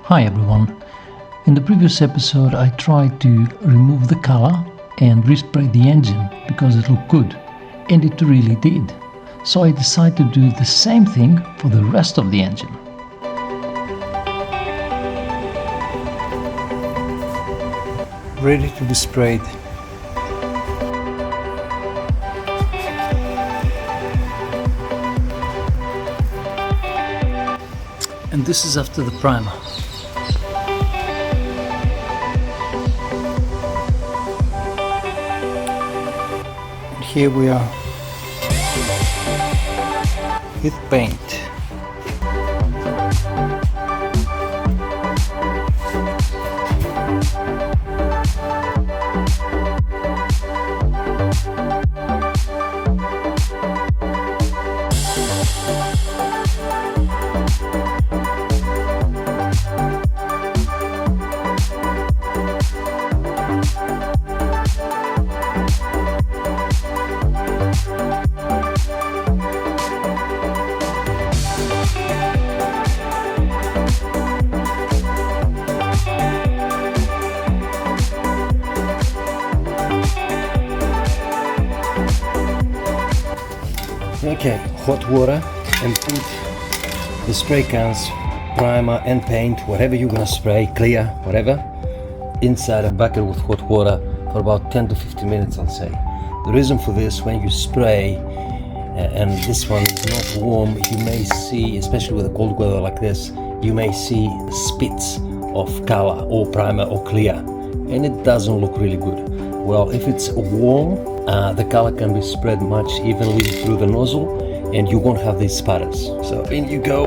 Hi everyone. In the previous episode I tried to remove the color and respray the engine because it looked good, and it really did. So I decided to do the same thing for the rest of the engine. Ready to be sprayed. And this is after the primer. And here we are with paint. Okay, hot water, and put the spray cans, primer and paint, whatever you're gonna spray, clear, whatever, inside a bucket with hot water for about 10 to 15 minutes, I'll say. The reason for this, when you spray and this one is not warm, you may see, especially with a cold weather like this, you may see spits of color or primer or clear, and it doesn't look really good. Well, if it's warm, the color can be spread much evenly through the nozzle and you won't have these sputters. So in you go.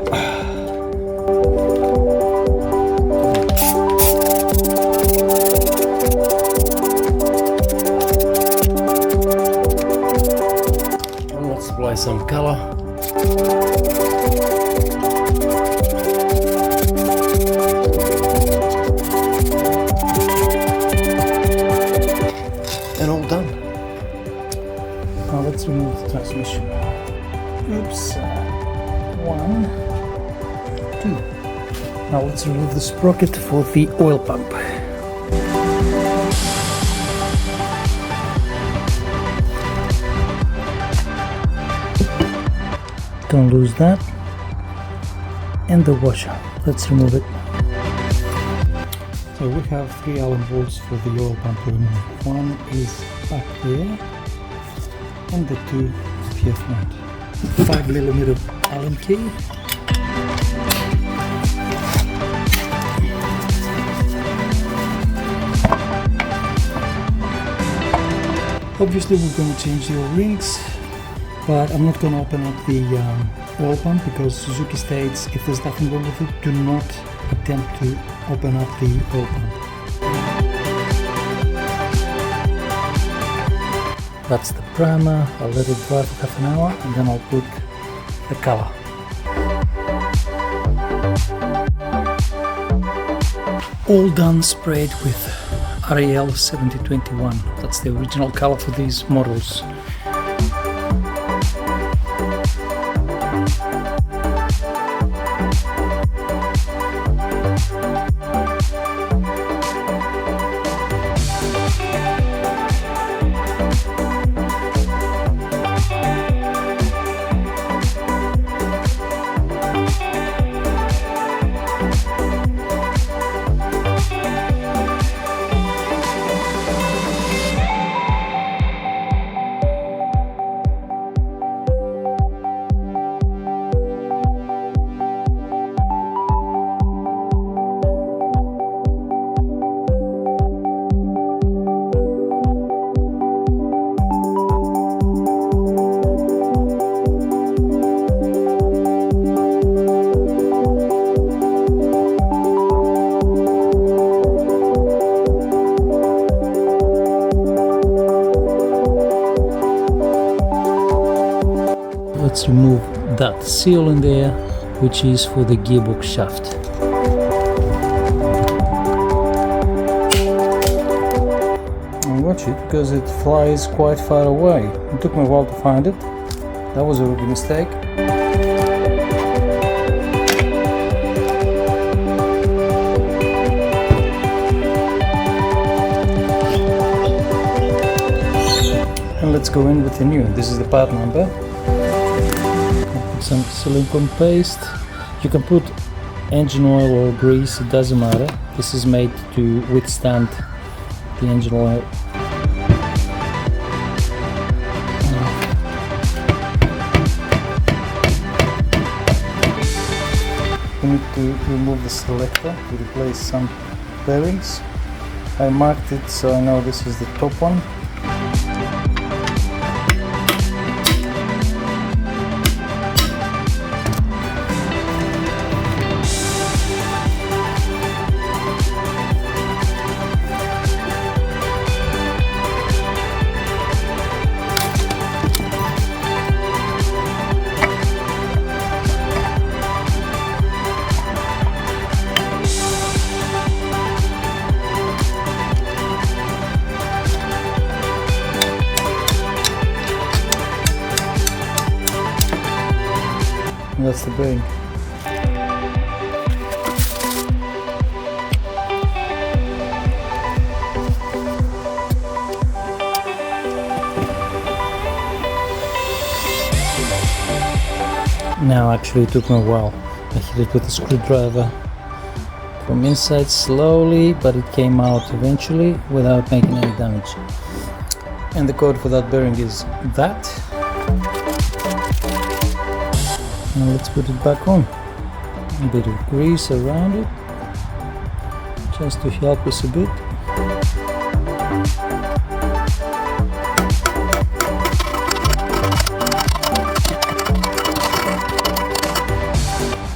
And let's apply some color. And all done. Now let's remove the transmission. Oops. 1, 2. Now let's remove the sprocket for the oil pump. Don't lose that. And the washer. Let's remove it. So we have 3 Allen bolts for the oil pump to remove. One is back there, and the 2 here front. 5mm Allen key. Obviously we're going to change the O-rings, but I'm not going to open up the oil pump because Suzuki states if there's nothing wrong with it, do not attempt to open up the oil pump. That's the primer. I'll let it dry for half an hour and then I'll put the color. All done, sprayed with RAL 7021. That's the original color for these models. Let's remove that seal in there, which is for the gearbox shaft. And watch it, because it flies quite far away. It took me a while to find it. That was a rookie mistake. And let's go in with the new. This is the part number. Put some silicone paste. You can put engine oil or grease, it doesn't matter. This is made to withstand the engine oil. We need to remove the selector to replace some bearings. I marked it so I know this is the top one. And that's the bearing. Now actually it took me a while. I hit it with a screwdriver from inside slowly, but it came out eventually without making any damage. And the code for that bearing is that. Now let's put it back on. A bit of grease around it, just to help us a bit.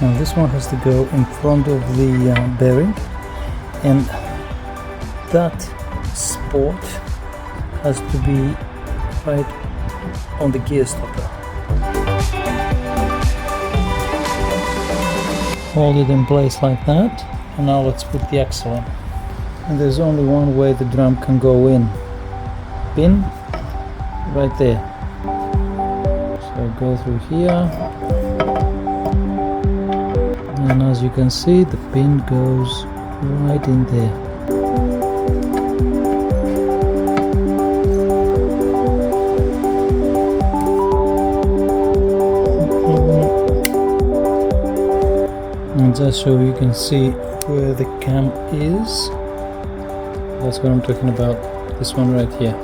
Now this one has to go in front of the bearing, and that spot has to be right on the gear stopper. Hold it in place like that, and now let's put the axle in. And there's only one way the drum can go in. Pin right there. So go through here, and as you can see, the pin goes right in there. And just so you can see where the cam is, that's what I'm talking about, this one right here.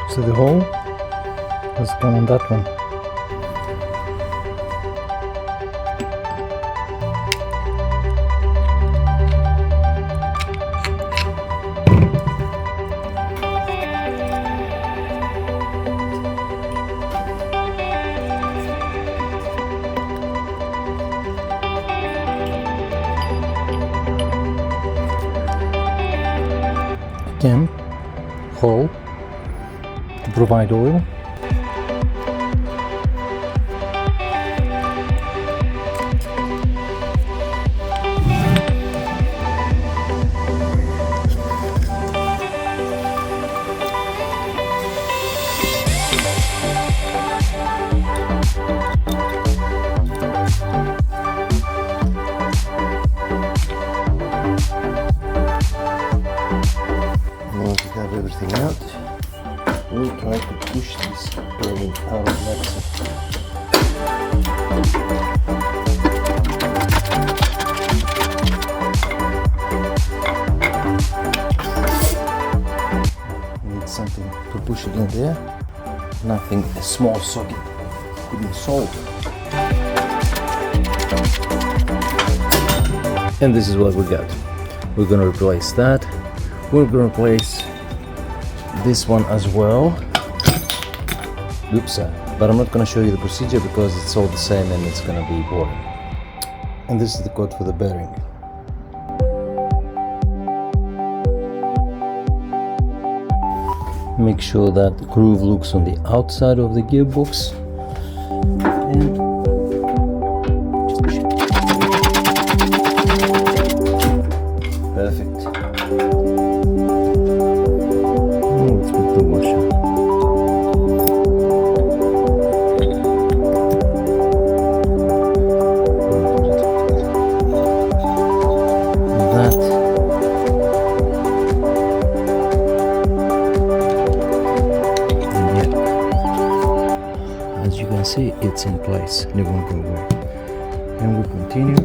So the hole has gone on that one. Again, hole to provide oil. have everything out, we'll try to push this bearing out of the axle. Need something to push it in there. Nothing a small socket couldn't solve. And this is what we got. We're gonna replace that. We're gonna replace this one as well. Oops, but I'm not gonna show you the procedure because it's all the same and it's gonna be boring. And this is the code for the bearing. Make sure that the groove looks on the outside of the gearbox. And perfect. Let's put the washer. That. And yeah, as you can see, it's in place. It won't go away. And we continue.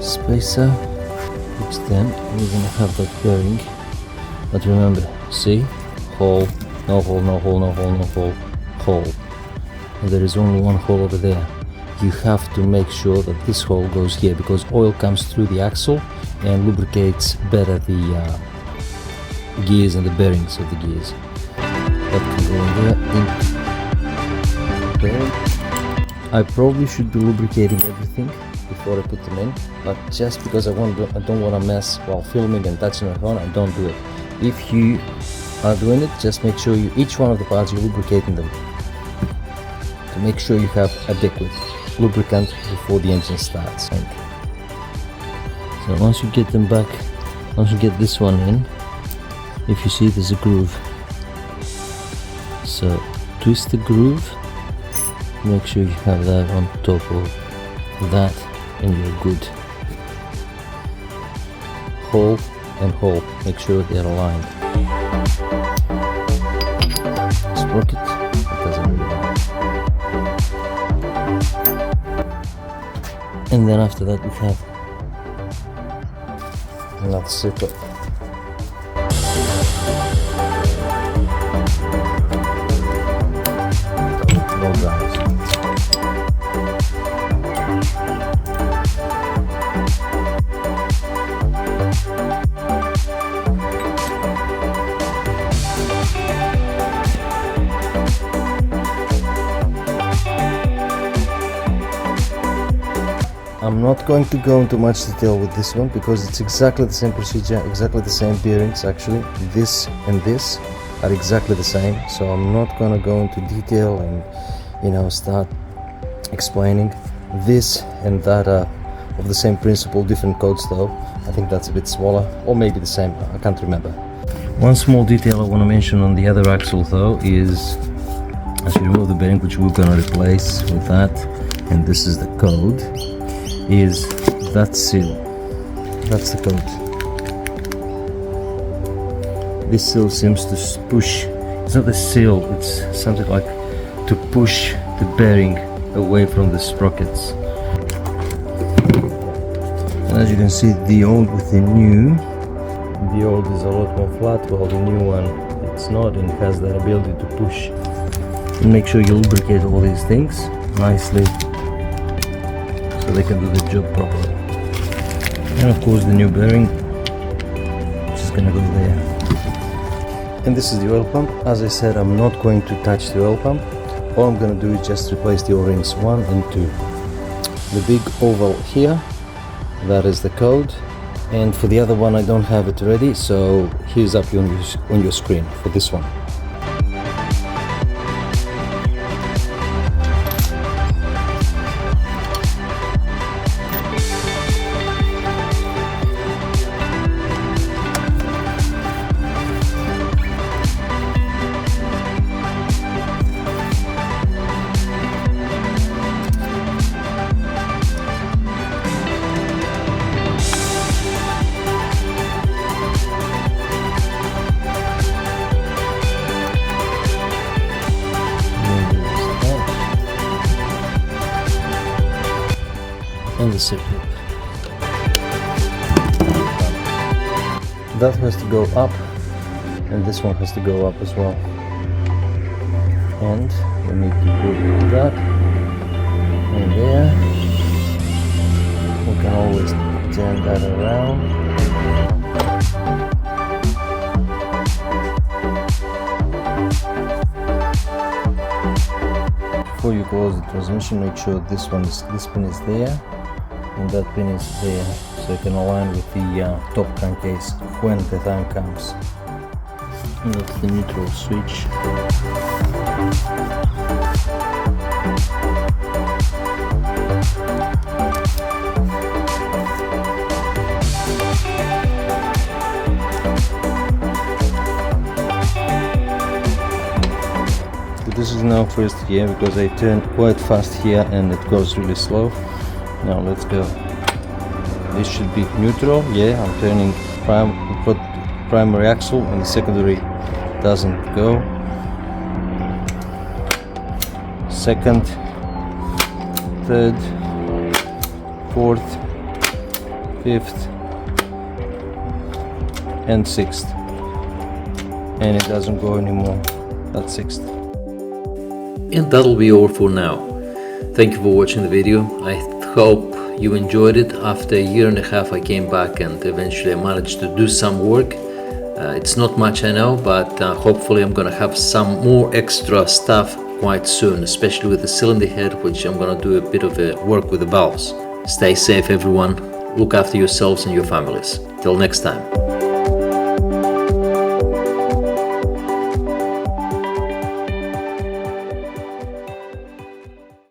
Spacer, which then we're gonna have that bearing, but remember, see, hole, no hole, no hole, no hole, no hole, hole, and there is only one hole over there. You have to make sure that this hole goes here because oil comes through the axle and lubricates better the gears and the bearings of the gears. That can go in there. I probably should be lubricating everything before I put them in, but just because I don't want to mess while filming and touching my phone, I don't do it. If you are doing it, just make sure each one of the parts you're lubricating them to make sure you have adequate lubricant before the engine starts. So once you get them back, once you get this one in, if you see there's a groove, so twist the groove, make sure you have that on top of that and you're good. Hole and hole, make sure they're aligned. Sprocket, it doesn't really matter. And then after that we have another circle. No drives. I'm not going to go into much detail with this one because it's exactly the same procedure, exactly the same bearings actually. This and this are exactly the same, so I'm not going to go into detail and start explaining. This and that are of the same principle, different codes though. I think that's a bit smaller, or maybe the same, I can't remember. One small detail I want to mention on the other axle though is, as you remove the bearing, which we're going to replace with that, and this is the code, is that seal. That's the code. This seal seems to push, it's not a seal, it's something like to push the bearing away from the sprockets. And as you can see, the old with the new, the old is a lot more flat, while the new one, it's not, and has that ability to push. And make sure you lubricate all these things nicely so they can do the job properly. And of course the new bearing, which is gonna go there. And this is the oil pump. As I said, I'm not going to touch the oil pump. All I'm gonna do is just replace the O-rings 1 and 2. The big oval here, that is the code. And for the other one I don't have it ready, so here's up on your screen for this one. circuit. That has to go up, and this one has to go up as well. And we need to put that in there. We can always turn that around. Before you close the transmission, make sure this pin is there and that pin is there, so you can align with the top crankcase when the time comes. And that's the neutral switch. This is now first gear because I turn quite fast here and it goes really slow. Now let's go. This should be neutral. Yeah, I'm turning primary axle and the secondary doesn't go. Second, third, fourth, fifth, and sixth. And it doesn't go anymore. That's sixth. And that'll be all for now. Thank you for watching the video. I hope you enjoyed it. After a year and a half I came back and eventually I managed to do some work. It's not much, I know, but hopefully I'm gonna have some more extra stuff quite soon, especially with the cylinder head, which I'm gonna do a bit of work with the valves. Stay safe everyone, look after yourselves and your families. Till next time.